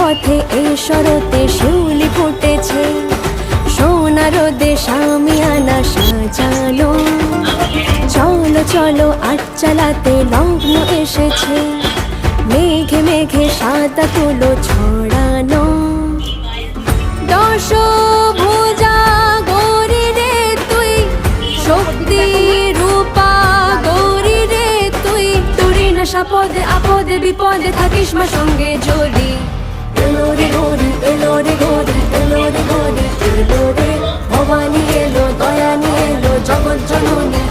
পথে এই শরতে শিউলি ফুটেছে, সোনার দেশ আমিয়ানা সাজানো। চলো চলো আট চালাতে লগ্ন এসেছে, মেঘে মেঘে সাদা তুলো ছড়ানো। দশভুজা গৌরী রে তুই, শক্তি রূপা গৌরী রে তুই, তোরই না সাপদে আপদে বিপদে থাকিস মা সঙ্গে যদি। এলো রে গৌরী, এলো রে গৌরী, এলো রে গৌরী, এলো রে ভবানী, এলো দয়া নিয়ে এলো জগৎ জননী।